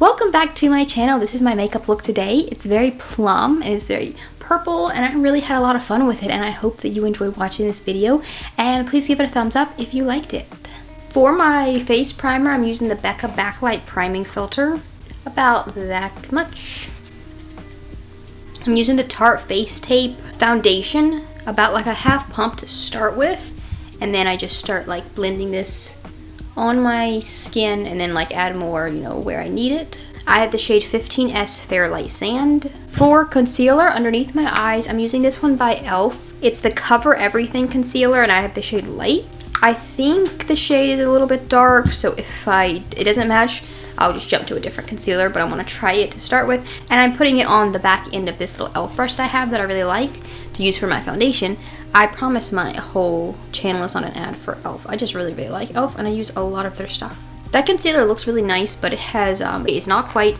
Welcome back to my channel. This is my makeup look today. It's very plum and it's very purple and I really had a lot of fun with it and I hope that you enjoyed watching this video and please give it a thumbs up if you liked it. For my face primer, I'm using the Becca Backlight Priming Filter. About that much. I'm using the Tarte Face Tape Foundation, about like a half pump to start with, and then I just start like blending this on my skin and then like add more, you know, where I need it. I have the shade 15S Fairlight Sand. For concealer underneath my eyes, I'm using this one by e.l.f. It's the Cover Everything concealer and I have the shade Light. I think the shade is a little bit dark, so if it doesn't match, I'll just jump to a different concealer, but I want to try it to start with. And I'm putting it on the back end of this little e.l.f. brush that I have that I really like to use for my foundation. I promise my whole channel is not an ad for e.l.f. I just really like e.l.f. and I use a lot of their stuff. That concealer looks really nice, but it has it's not quite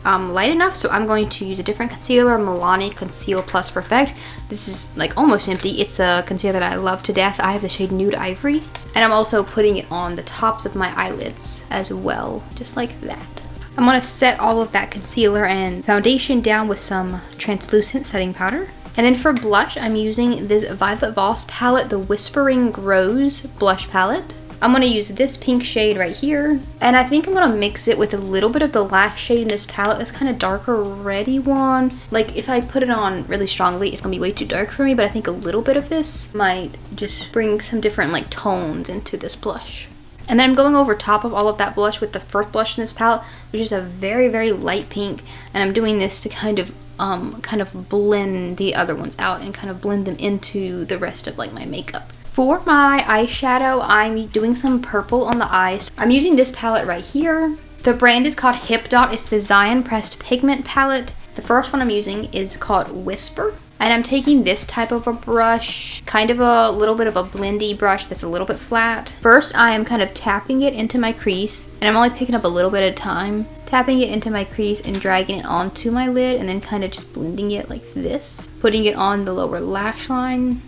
light enough, so I'm going to use a different concealer, Milani Conceal Plus Perfect. This is like almost empty. It's a concealer that I love to death. I have the shade Nude Ivory, and I'm also putting it on the tops of my eyelids as well, just like that. I'm going to set all of that concealer and foundation down with some translucent setting powder. And then for blush, I'm using this Violet Voss palette, the Whispering Rose blush palette. I'm going to use this pink shade right here. And I think I'm going to mix it with a little bit of the last shade in this palette. This kind of darker reddy one. Like if I put it on really strongly, it's going to be way too dark for me. But I think a little bit of this might just bring some different like tones into this blush. And then I'm going over top of all of that blush with the first blush in this palette, which is a very, very light pink. And I'm doing this to kind of blend the other ones out and kind of blend them into the rest of like my makeup. For my eyeshadow, I'm doing some purple on the eyes. I'm using this palette right here. The brand is called Hipdot. It's the Zion Pressed Pigment palette. The first one I'm using is called Whisper. And I'm taking this type of a brush, kind of a little bit of a blendy brush that's a little bit flat. First, I am kind of tapping it into my crease, and I'm only picking up a little bit at a time. Tapping it into my crease and dragging it onto my lid, and then kind of just blending it like this. Putting it on the lower lash line.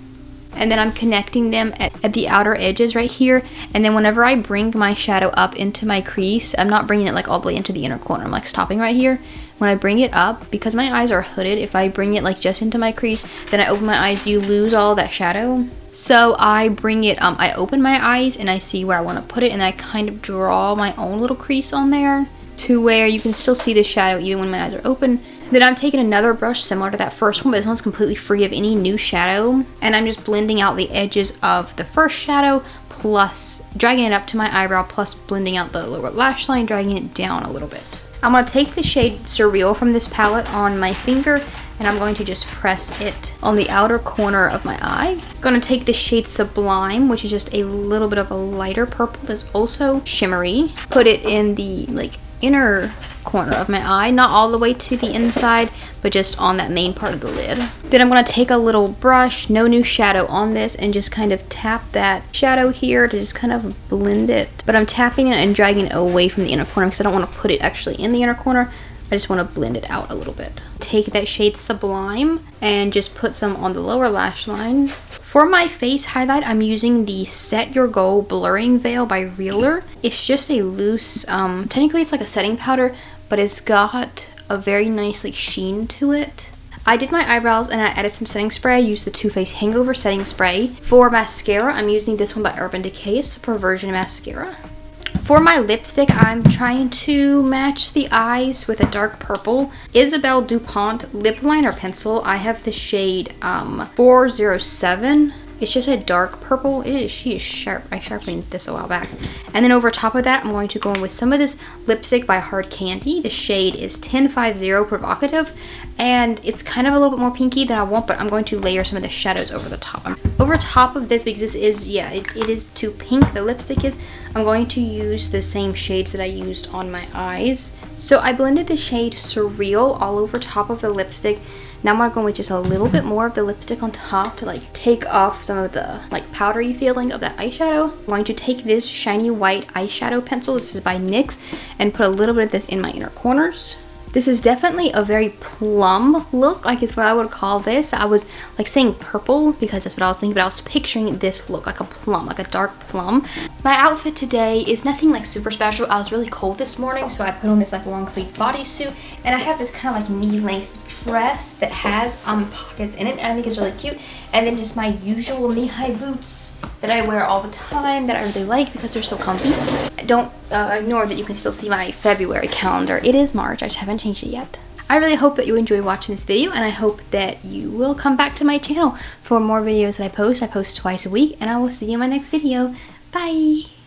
And then I'm connecting them at the outer edges right here. And then whenever I bring my shadow up into my crease, I'm not bringing it like all the way into the inner corner. I'm like stopping right here. When I bring it up, because my eyes are hooded, if I bring it like just into my crease, then I open my eyes, you lose all that shadow. So I bring it, I open my eyes and I see where I want to put it, and I kind of draw my own little crease on there to where you can still see the shadow even when my eyes are open. Then I'm taking another brush similar to that first one, but this one's completely free of any new shadow. And I'm just blending out the edges of the first shadow, plus dragging it up to my eyebrow, plus blending out the lower lash line, dragging it down a little bit. I'm going to take the shade Surreal from this palette on my finger, and I'm going to just press it on the outer corner of my eye. I'm going to take the shade Sublime, which is just a little bit of a lighter purple that's also shimmery. Put it in the like inner corner of my eye, not all the way to the inside, but just on that main part of the lid. Then I'm going to take a little brush, no new shadow on this, and just kind of tap that shadow here to just kind of blend it. But I'm tapping it and dragging it away from the inner corner because I don't want to put it actually in the inner corner. I just want to blend it out a little bit. Take that shade Sublime and just put some on the lower lash line. For my face highlight, I'm using the Set Your Goal Blurring Veil by realher. It's just a loose, technically it's like a setting powder, but it's got a very nice like sheen to it. I did my eyebrows and I added some setting spray. I used the Too Faced Hangover setting spray. For mascara, I'm using this one by Urban Decay. It's the Perversion mascara. For my lipstick, I'm trying to match the eyes with a dark purple Isabelle DuPont lip liner pencil. I have the shade 407. It's just a dark purple. She is sharp. I sharpened this a while back. And then over top of that, I'm going to go in with some of this lipstick by Hard Candy. The shade is 1050 Provocative. And it's kind of a little bit more pinky than I want, but I'm going to layer some of the shadows over the top. Over top of this, because this is, yeah, it is too pink, the lipstick is, I'm going to use the same shades that I used on my eyes. So I blended the shade Surreal all over top of the lipstick. Now I'm going to go with just a little bit more of the lipstick on top to like take off some of the like powdery feeling of that eyeshadow. I'm going to take this shiny white eyeshadow pencil, this is by NYX, and put a little bit of this in my inner corners. This is definitely a very plum look, like it's what I would call this. I was like saying purple because that's what I was thinking, but I was picturing this look like a plum, like a dark plum. My outfit today is nothing like super special. I was really cold this morning, so I put on this like long sleeve bodysuit, and I have this kind of like knee length dress that has pockets in it, and I think it's really cute. And then just my usual knee-high boots that I wear all the time that I really like because they're so comfy. Don't ignore that you can still see my February calendar. It is March, I just haven't changed it yet. I really hope that you enjoy watching this video, and I hope that you will come back to my channel for more videos that I post. I post twice a week, and I will see you in my next video. Bye!